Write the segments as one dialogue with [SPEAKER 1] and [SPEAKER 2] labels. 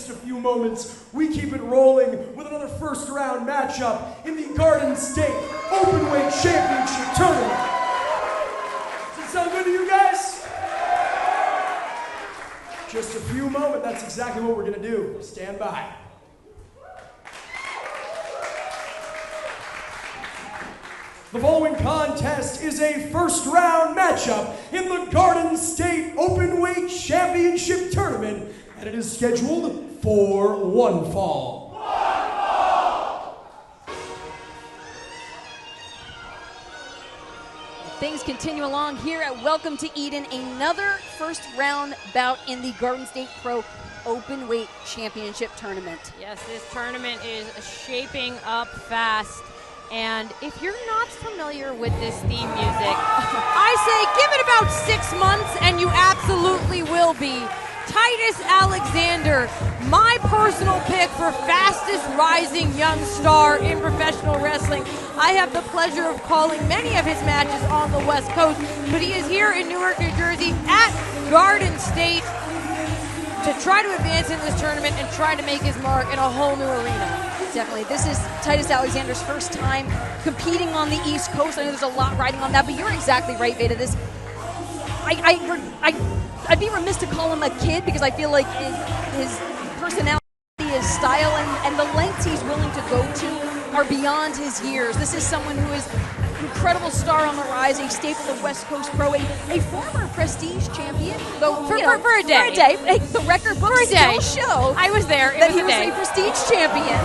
[SPEAKER 1] just a few moments, we keep it rolling with another first round matchup in the Garden State Openweight Championship Tournament. Does it sound good to you guys? Just a few moments, that's exactly what we're gonna do. Stand by. The following contest is a first round matchup in the Garden State Openweight Championship Tournament, and it is scheduled for one fall.
[SPEAKER 2] Things continue along here at Welcome to Eden, another first round bout in the Garden State Pro Openweight Championship Tournament.
[SPEAKER 3] Yes, this tournament is shaping up fast. And if you're not familiar with this theme music, I say give it about 6 months and you absolutely will be. Titus Alexander, my personal pick for fastest rising young star in professional wrestling. I have the pleasure of calling many of his matches on the West Coast, but he is here in Newark, New Jersey at Garden State to try to advance in this tournament and try to make his mark in a whole new arena.
[SPEAKER 2] Definitely. This is Titus Alexander's first time competing on the East Coast. I know there's a lot riding on that, but you're exactly right, Veda. This, I'd be remiss to call him a kid because I feel like his personality, his style, and the lengths he's willing to go to are beyond his years. This is someone who is an incredible star on the rise, a staple of West Coast Pro, a former Prestige champion. Though
[SPEAKER 3] for a day.
[SPEAKER 2] For a day. The record books still show
[SPEAKER 3] I was there.
[SPEAKER 2] That he was a Prestige champion.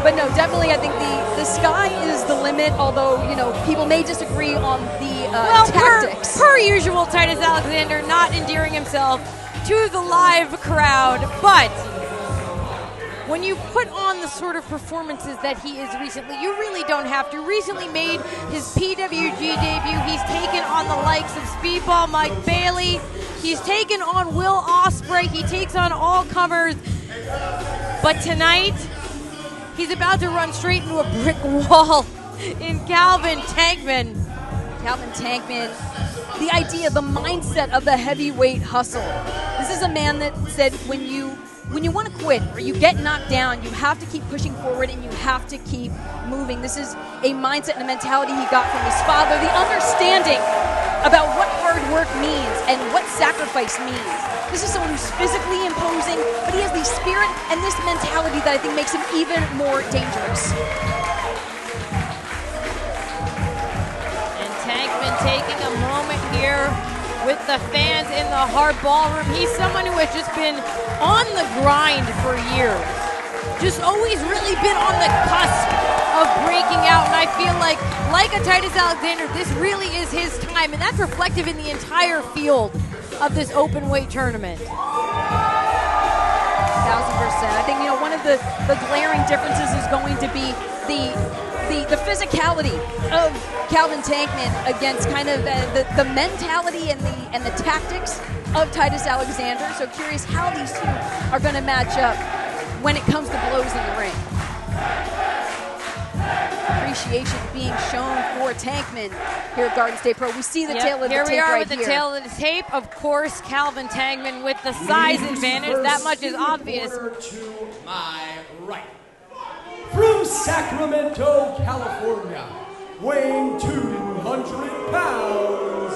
[SPEAKER 2] But no, definitely I think the sky is the limit, although, you know, people may disagree on the tactics.
[SPEAKER 3] Per usual, Titus Alexander not endearing himself to the live crowd, but when you put on the sort of performances that he is recently, you really don't have to. Recently made his PWG debut. He's taken on the likes of Speedball Mike Bailey. He's taken on Will Ospreay. He takes on all comers. But tonight, he's about to run straight into a brick wall in Calvin Tankman.
[SPEAKER 2] Calvin Tankman, the idea, the mindset of the heavyweight hustle. This is a man that said when you want to quit or you get knocked down, you have to keep pushing forward and you have to keep moving. This is a mindset and a mentality he got from his father, the understanding about what hard work means and what sacrifice means. This is someone who's physically imposing, but he has the spirit and this mentality that I think makes him even more dangerous.
[SPEAKER 3] And Tankman taking a moment here with the fans in the Hart Ballroom. He's someone who has just been on the grind for years. Just always really been on the cusp of breaking out, and I feel like a Titus Alexander, this really is his time, and that's reflective in the entire field of this open weight tournament.
[SPEAKER 2] 1000%. I think, you know, one of the glaring differences is going to be the physicality of Calvin Tankman against kind of the mentality and the tactics of Titus Alexander. So curious how these two are going to match up when it comes to blows in the ring. Appreciation being shown for Tankman here at Garden State Pro. We see the tail of the tape right here.
[SPEAKER 3] Here we are with the tail of the tape. Of course, Calvin Tankman with the size advantage. That much is obvious.
[SPEAKER 1] To my right. From Sacramento, California, weighing 200 pounds,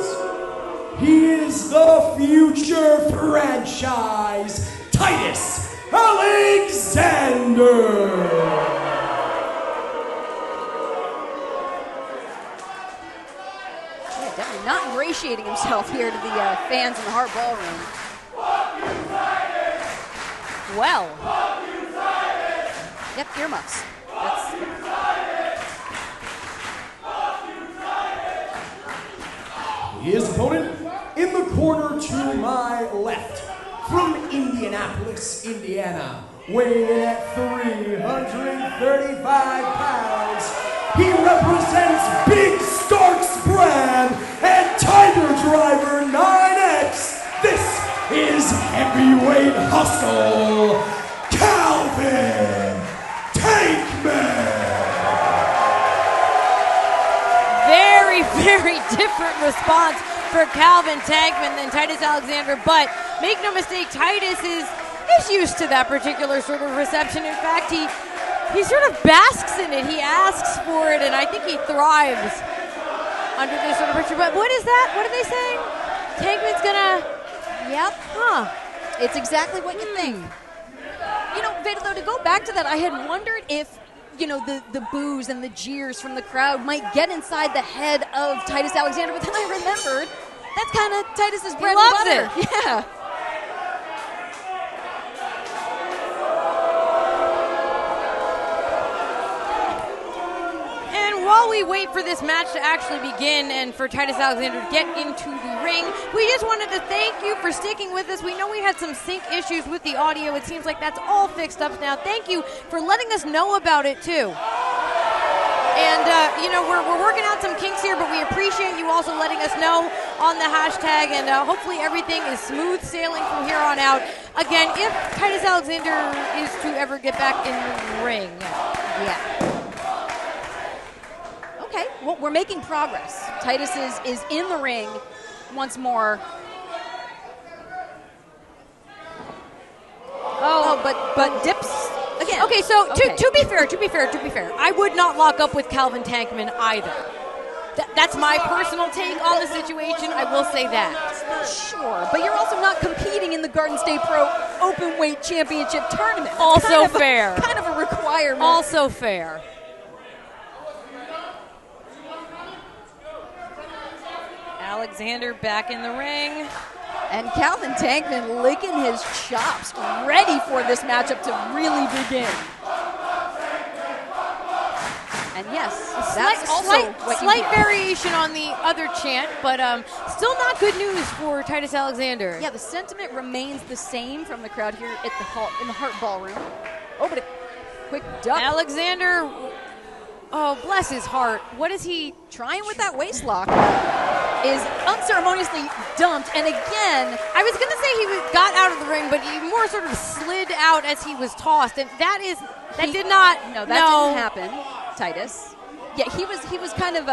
[SPEAKER 1] he is the future franchise, Titus Alexander.
[SPEAKER 2] Definitely not ingratiating himself here to the fans in the Hart Ballroom. Well. Yep, earmuffs.
[SPEAKER 1] His opponent in the corner to my left, from Indianapolis, Indiana, weighing in at 335 pounds, he represents Big Stark's brand and Tiger Driver 9X. This is Heavyweight Hustle, Calvin Tankman.
[SPEAKER 3] Very different response for Calvin Tankman than Titus Alexander, but make no mistake, Titus is is used to that particular sort of reception. In fact, he sort of basks in it. He asks for it, and I think he thrives under this sort of pressure. But what is that? What are they saying? Tankman's gonna...
[SPEAKER 2] Yep.
[SPEAKER 3] Huh.
[SPEAKER 2] It's exactly what you think. You know, Veda, though, to go back to that, I had wondered if, you know, the boos and the jeers from the crowd might get inside the head of Titus Alexander, but then I remembered that's kind of Titus's bread and butter.
[SPEAKER 3] It.
[SPEAKER 2] Yeah.
[SPEAKER 3] While we wait for this match to actually begin and for Titus Alexander to get into the ring, we just wanted to thank you for sticking with us. We know we had some sync issues with the audio. It seems like that's all fixed up now. Thank you for letting us know about it, too. And, you know, we're working out some kinks here, but we appreciate you also letting us know on the hashtag, and hopefully everything is smooth sailing from here on out. Again, if Titus Alexander is to ever get back in the ring.
[SPEAKER 2] Yeah. Okay, well, we're making progress. Titus is in the ring once more. Oh, but dips again.
[SPEAKER 3] Okay, so to be fair, I would not lock up with Calvin Tankman either. That's my personal take on the situation. I will say that.
[SPEAKER 2] Sure, but you're also not competing in the Garden State Pro Openweight Championship tournament. That's
[SPEAKER 3] also fair.
[SPEAKER 2] Kind of a requirement.
[SPEAKER 3] Also fair. Alexander back in the ring.
[SPEAKER 2] And Calvin Tankman licking his chops, ready for this matchup to really begin. And yes, that's
[SPEAKER 3] slight variation on the other chant, but still not good news for Titus Alexander.
[SPEAKER 2] Yeah, the sentiment remains the same from the crowd here at in the Hart Ballroom. Oh, but a quick duck.
[SPEAKER 3] Alexander, oh, bless his heart. What is he
[SPEAKER 2] trying with that waist lock? Is unceremoniously dumped, and again,
[SPEAKER 3] I was gonna say he got out of the ring, but he more sort of slid out as he was tossed, and that didn't happen,
[SPEAKER 2] Titus. Yeah, he was kind of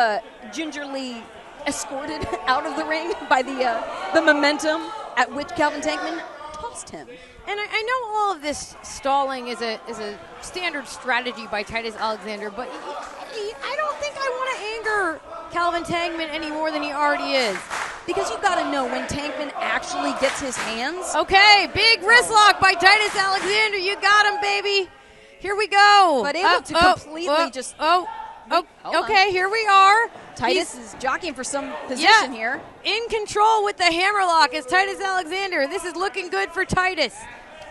[SPEAKER 2] gingerly escorted out of the ring by the momentum at which Calvin Tankman tossed him.
[SPEAKER 3] And I know all of this stalling is a standard strategy by Titus Alexander, but I don't think I want to anger Calvin Tankman any more than he already is.
[SPEAKER 2] Because you've got to know when Tankman actually gets his hands.
[SPEAKER 3] Okay, big wrist lock by Titus Alexander. You got him, baby. Here we go.
[SPEAKER 2] But able to completely just...
[SPEAKER 3] Okay, here we are.
[SPEAKER 2] Titus is jockeying for some position here.
[SPEAKER 3] In control with the hammerlock is Titus Alexander. This is looking good for Titus.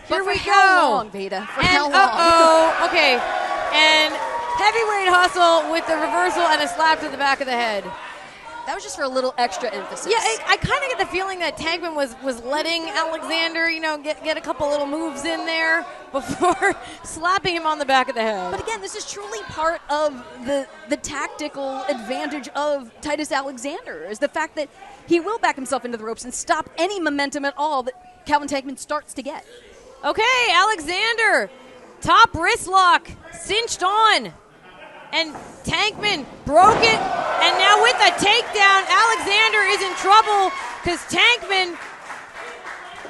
[SPEAKER 3] Here we go.
[SPEAKER 2] How long, Veda? For how long?
[SPEAKER 3] Okay. And heavyweight hustle with the reversal and a slap to the back of the head.
[SPEAKER 2] That was just for a little extra emphasis.
[SPEAKER 3] Yeah, I kind of get the feeling that Tankman was letting Alexander, get a couple little moves in there before slapping him on the back of the head.
[SPEAKER 2] But again, this is truly part of the tactical advantage of Titus Alexander, is the fact that he will back himself into the ropes and stop any momentum at all that Calvin Tankman starts to get.
[SPEAKER 3] Okay, Alexander, top wrist lock, cinched on. And Tankman broke it, and now with a takedown, Alexander is in trouble because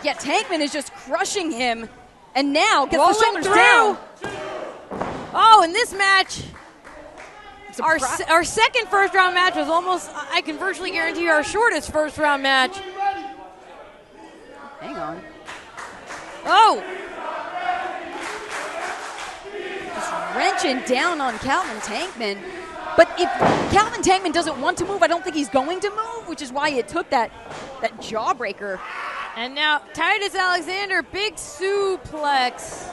[SPEAKER 2] Tankman is just crushing him, and now gets the shoulders
[SPEAKER 3] through.
[SPEAKER 2] Down.
[SPEAKER 3] Oh, in this match, our second first-round match was almost, I can virtually guarantee, our shortest first-round match.
[SPEAKER 2] Hang on.
[SPEAKER 3] Oh!
[SPEAKER 2] Wrenching down on Calvin Tankman. But if Calvin Tankman doesn't want to move, I don't think he's going to move, which is why it took that jawbreaker.
[SPEAKER 3] And now Titus Alexander, big suplex.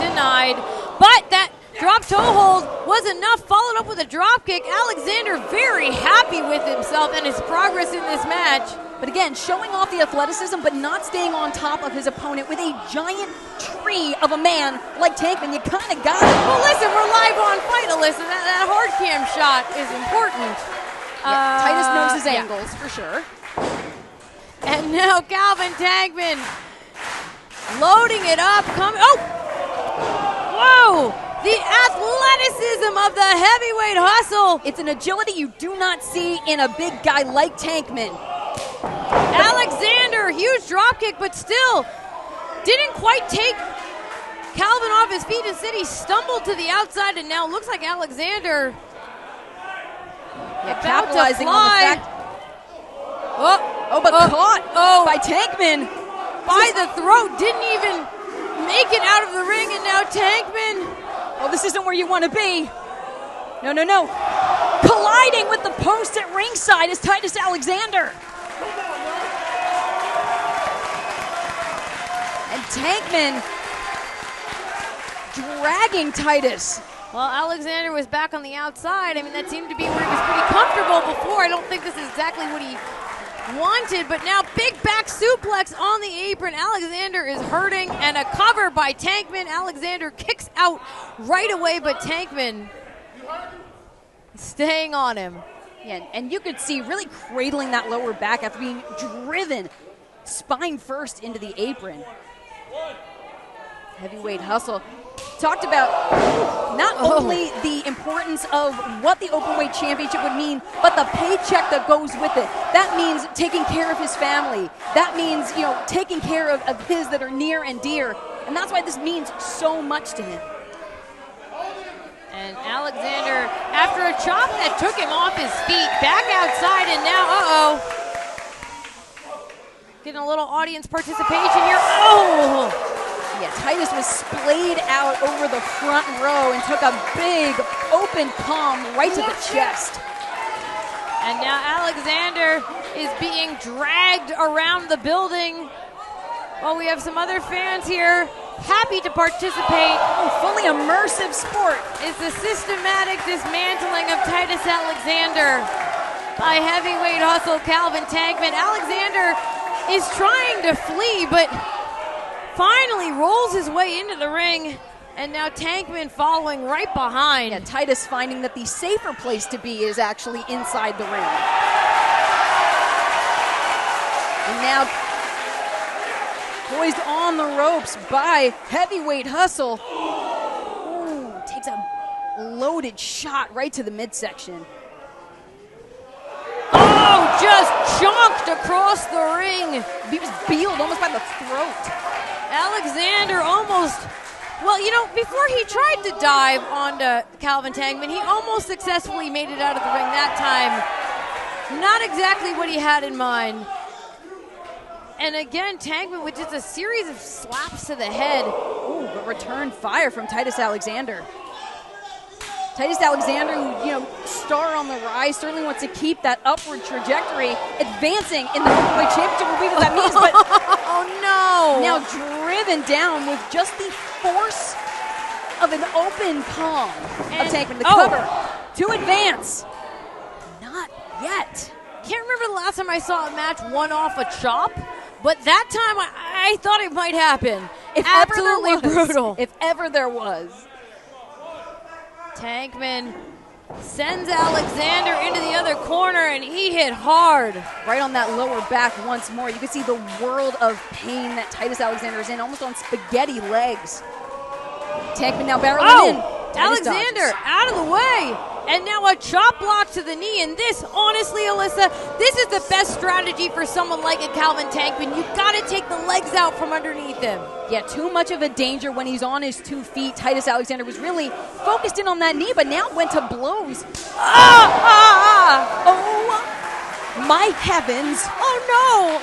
[SPEAKER 3] Denied. But that drop toe hold was enough, followed up with a drop kick. Alexander very happy with himself and his progress in this match.
[SPEAKER 2] But again, showing off the athleticism, but not staying on top of his opponent with a giant tree of a man like Tankman. You kind of got it.
[SPEAKER 3] Well, listen, we're live on Fight, Alyssa. That hard cam shot is important.
[SPEAKER 2] Yeah, Titus knows his angles, for sure.
[SPEAKER 3] And now Calvin Tankman loading it up. Whoa! The athleticism of the heavyweight hustle.
[SPEAKER 2] It's an agility you do not see in a big guy like Tankman.
[SPEAKER 3] Alexander, huge dropkick, but still didn't quite take Calvin off his feet. Instead, he stumbled to the outside, and now looks like Alexander
[SPEAKER 2] capitalizing on the fact. But caught by Tankman.
[SPEAKER 3] By the throat, didn't even make it out of the ring, and now Tankman.
[SPEAKER 2] Oh, this isn't where you want to be. No. Colliding with the post at ringside is Titus Alexander. And Tankman dragging Titus.
[SPEAKER 3] Well, Alexander was back on the outside. I mean, that seemed to be where he was pretty comfortable before. I don't think this is exactly what he wanted, but now big back suplex on the apron. Alexander is hurting, and a cover by Tankman. Alexander kicks out right away, but Tankman staying on him.
[SPEAKER 2] Yeah, and you could see really cradling that lower back after being driven spine first into the apron. Heavyweight hustle. Talked about not only the importance of what the Openweight Championship would mean, but the paycheck that goes with it. That means taking care of his family. That means, taking care of his that are near and dear. And that's why this means so much to him.
[SPEAKER 3] And Alexander, after a chop that took him off his feet, back outside, and now, getting a little audience participation here.
[SPEAKER 2] Yeah, Titus was splayed out over the front row and took a big open palm right to the chest.
[SPEAKER 3] And now Alexander is being dragged around the building. Well, we have some other fans here happy to participate.
[SPEAKER 2] Fully immersive sport.
[SPEAKER 3] It's the systematic dismantling of Titus Alexander by heavyweight hustle Calvin Tankman. Alexander is trying to flee, but finally rolls his way into the ring, and now Tankman following right behind.
[SPEAKER 2] Yeah, Titus finding that the safer place to be is actually inside the ring. And now poised on the ropes by heavyweight hustle. Ooh, takes a loaded shot right to the midsection.
[SPEAKER 3] Oh, just chunked across the ring.
[SPEAKER 2] He was beeled almost by the throat.
[SPEAKER 3] Alexander almost, before he tried to dive onto Calvin Tankman, he almost successfully made it out of the ring that time. Not exactly what he had in mind. And again, Tankman with just a series of slaps to the head.
[SPEAKER 2] Ooh, but return fire from Titus Alexander. Titus Alexander, who, star on the rise, certainly wants to keep that upward trajectory, advancing in the Openweight Championship. We'll see what that means, but
[SPEAKER 3] oh no!
[SPEAKER 2] Now driven down with just the force of an open palm of Tankman. The cover to advance. Not yet.
[SPEAKER 3] Can't remember the last time I saw a match one off a chop, but that time I thought it might happen.
[SPEAKER 2] If
[SPEAKER 3] absolutely
[SPEAKER 2] ever there was,
[SPEAKER 3] brutal.
[SPEAKER 2] If ever there was.
[SPEAKER 3] Tankman sends Alexander into the other corner, and he hit hard.
[SPEAKER 2] Right on that lower back once more. You can see the world of pain that Titus Alexander is in, almost on spaghetti legs. Tankman now barreling in.
[SPEAKER 3] Alexander out of the way. And now a chop block to the knee. And this, honestly, Alyssa, this is the best strategy for someone like a Calvin Tankman. You've got to take the legs out from underneath him.
[SPEAKER 2] Yeah, too much of a danger when he's on his 2 feet. Titus Alexander was really focused in on that knee, but now went to blows. Oh, my heavens.
[SPEAKER 3] Oh, no.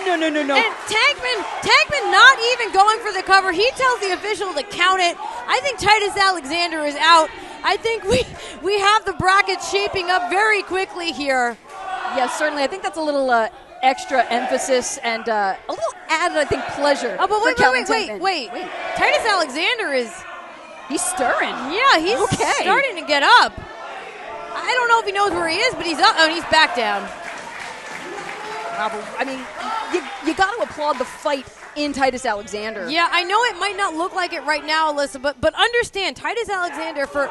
[SPEAKER 2] No.
[SPEAKER 3] And Tankman not even going for the cover. He tells the official to count it. I think Titus Alexander is out. I think we have the brackets shaping up very quickly here.
[SPEAKER 2] Yes, certainly. I think that's a little extra emphasis and a little added, I think, pleasure.
[SPEAKER 3] Oh, but wait.
[SPEAKER 2] Wait.
[SPEAKER 3] Titus Alexander
[SPEAKER 2] he's stirring.
[SPEAKER 3] Yeah, he's starting to get up. I don't know if he knows where he is, but he's up. Oh, and he's back down.
[SPEAKER 2] I mean, you got to applaud the fight in Titus Alexander.
[SPEAKER 3] Yeah, I know it might not look like it right now, Alyssa, but understand, Titus Alexander, for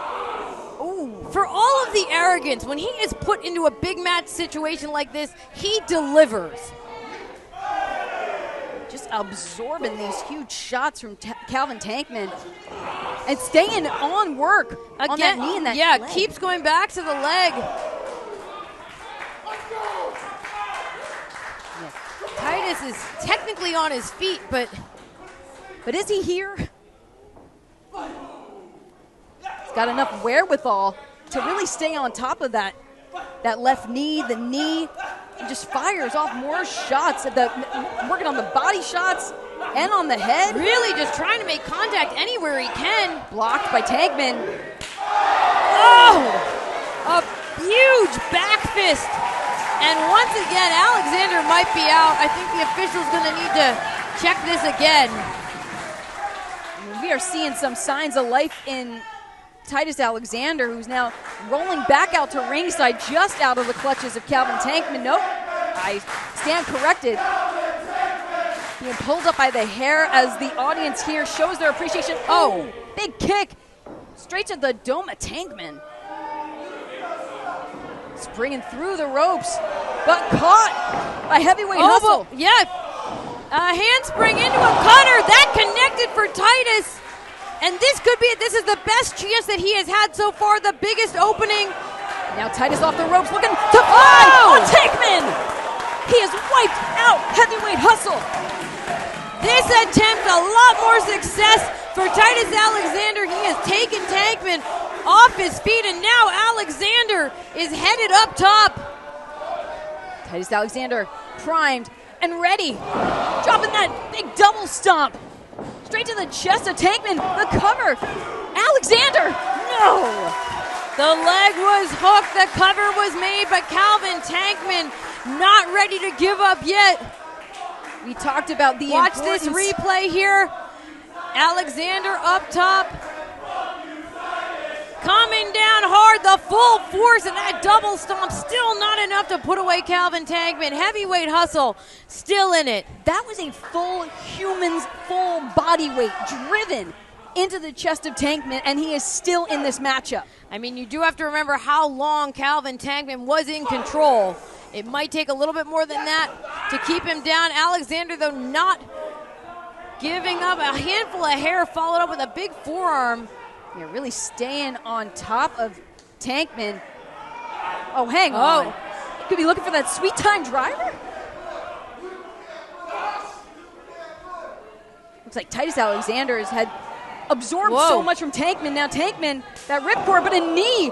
[SPEAKER 3] all of the arrogance, when he is put into a big match situation like this, he delivers.
[SPEAKER 2] Just absorbing these huge shots from Calvin Tankman and staying on work again, on that knee and that leg.
[SPEAKER 3] Keeps going back to the leg. Titus is technically on his feet, but
[SPEAKER 2] But is he here? He's got enough wherewithal to really stay on top of that left knee, the knee, and just fires off more shots, working on the body shots and on the head.
[SPEAKER 3] Really just trying to make contact anywhere he can.
[SPEAKER 2] Blocked by Tankman.
[SPEAKER 3] Oh! A huge back fist. And once again, Alexander might be out. I think the official's going to need to check this again.
[SPEAKER 2] We are seeing some signs of life in Titus Alexander, who's now rolling back out to ringside, just out of the clutches of Calvin Tankman. Nope, I stand corrected. Being pulled up by the hair as the audience here shows their appreciation. Oh, big kick straight to the dome of Tankman. Springing through the ropes, but caught by heavyweight hustle.
[SPEAKER 3] Yeah, a handspring into a cutter. That connected for Titus. And this could be it. This is the best chance that he has had so far, the biggest opening.
[SPEAKER 2] Now Titus off the ropes, looking to fly on Tankman. He has wiped out heavyweight hustle.
[SPEAKER 3] This attempt, a lot more success for Titus Alexander. He has taken Tankman off his feet, and now Alexander is headed up top.
[SPEAKER 2] Titus Alexander primed and ready. Dropping that big double stomp. Straight to the chest of Tankman. The cover. Alexander. No.
[SPEAKER 3] The leg was hooked. The cover was made, but Calvin Tankman not ready to give up yet.
[SPEAKER 2] We talked about the
[SPEAKER 3] Watch this replay here. Alexander up top. Coming down hard, the full force of that double stomp. Still not enough to put away Calvin Tankman. Heavyweight hustle still in it.
[SPEAKER 2] That was a full human's full body weight driven into the chest of Tankman, and he is still in this matchup.
[SPEAKER 3] I mean, you do have to remember how long Calvin Tankman was in control. It might take a little bit more than that to keep him down. Alexander, though, not giving up. A handful of hair followed up with a big forearm.
[SPEAKER 2] You're really staying on top of Tankman. Oh, hang on. Could be looking for that sweet time driver? Looks like Titus Alexander has had absorbed so much from Tankman. Now Tankman, that ripcord, but a knee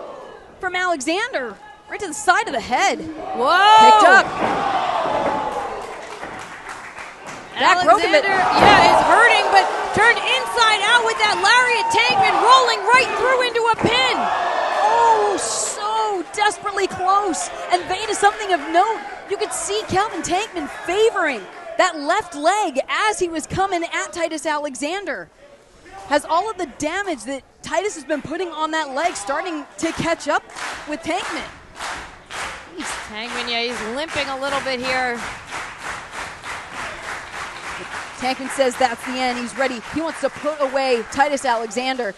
[SPEAKER 2] from Alexander. Right to the side of the head.
[SPEAKER 3] Whoa!
[SPEAKER 2] Picked up.
[SPEAKER 3] Alexander, is hurting, but turned inside out with that lariat. Tankman rolling right through into a pin.
[SPEAKER 2] Oh, so desperately close. And Vane is something of note. You could see Calvin Tankman favoring that left leg as he was coming at Titus Alexander. Has all of the damage that Titus has been putting on that leg starting to catch up with Tankman.
[SPEAKER 3] Tankman, he's limping a little bit here.
[SPEAKER 2] Tankman says that's the end. He's ready. He wants to put away Titus Alexander,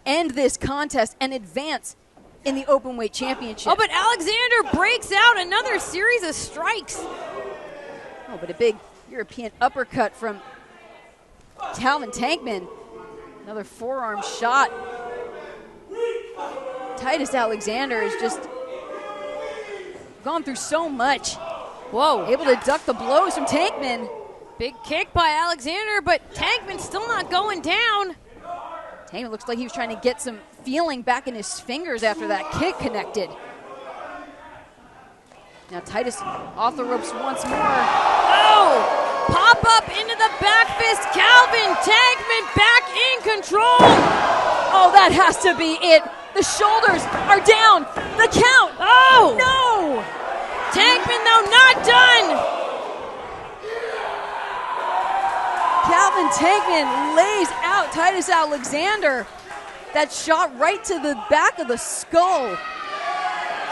[SPEAKER 2] end this contest, and advance in the Openweight Championship.
[SPEAKER 3] Oh, but Alexander breaks out another series of strikes.
[SPEAKER 2] Oh, but a big European uppercut from Calvin Tankman. Another forearm shot. Titus Alexander has just gone through so much.
[SPEAKER 3] Whoa.
[SPEAKER 2] Able to duck the blows from Tankman.
[SPEAKER 3] Big kick by Alexander, but Tankman's still not going down.
[SPEAKER 2] Tankman looks like he was trying to get some feeling back in his fingers after that kick connected. Now Titus off the ropes once more.
[SPEAKER 3] Oh! Pop up into the back fist. Calvin Tankman back in control.
[SPEAKER 2] Oh, that has to be it. The shoulders are down. The count.
[SPEAKER 3] Oh!
[SPEAKER 2] No!
[SPEAKER 3] Tankman, though, not done.
[SPEAKER 2] Calvin Tankman lays out Titus Alexander. That shot right to the back of the skull.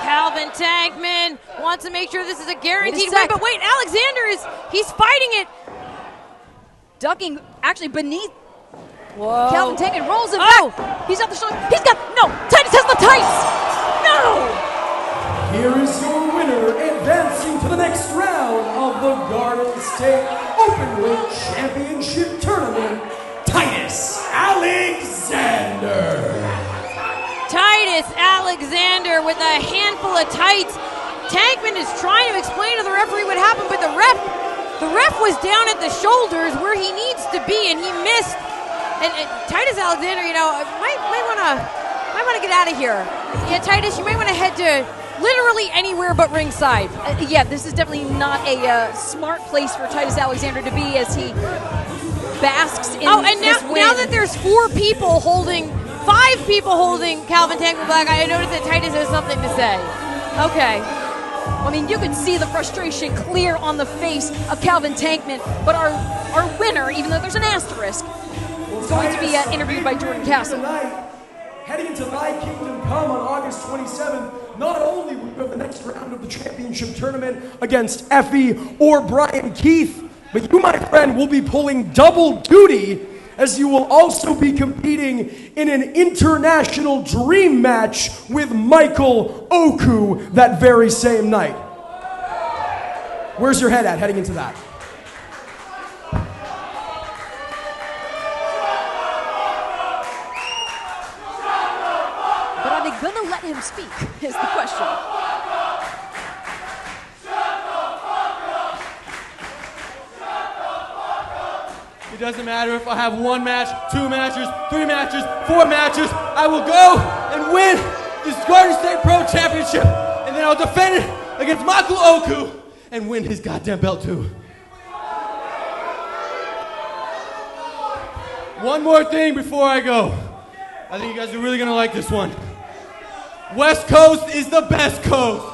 [SPEAKER 3] Calvin Tankman wants to make sure this is a guaranteed win, but wait, he's fighting it.
[SPEAKER 2] Ducking actually beneath.
[SPEAKER 3] Whoa.
[SPEAKER 2] Calvin Tankman rolls it back. He's off the shoulder. Titus has the tights. No!
[SPEAKER 1] Here is your winner, advancing to the next round of the Garden State Openweight Championship Tournament, Titus Alexander.
[SPEAKER 3] Titus Alexander with a handful of tights. Tankman is trying to explain to the referee what happened, but the ref was down at the shoulders where he needs supposed to be, and he missed. And Titus Alexander, might want to get out of here. Yeah, Titus, you might want to head to literally anywhere but ringside.
[SPEAKER 2] Yeah, this is definitely not a smart place for Titus Alexander to be as he basks in this win.
[SPEAKER 3] Now that there's 5 people holding Calvin Tankman Black, I noticed that Titus has something to say. Okay.
[SPEAKER 2] I mean, you can see the frustration clear on the face of Calvin Tankman, but our winner, even though there's an asterisk, is going to be interviewed by Jordan Castle.
[SPEAKER 1] Tonight, heading into Thy Kingdom Come on August 27th, not only will we have the next round of the championship tournament against Effie or Brian Keith, but you, my friend, will be pulling double duty as you will also be competing in an international dream match with Michael Oku that very same night. Where's your head at heading into that?
[SPEAKER 2] But are they gonna let him speak, is the question.
[SPEAKER 4] It doesn't matter if I have 1 match, 2 matches, 3 matches, 4 matches. I will go and win this Garden State Pro Championship, and then I'll defend it against Michael Oku and win his goddamn belt too. One more thing before I go. I think you guys are really gonna like this one. West Coast is the best coast.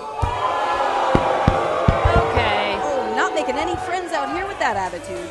[SPEAKER 3] Okay.
[SPEAKER 2] Oh, not making any friends out here with that attitude.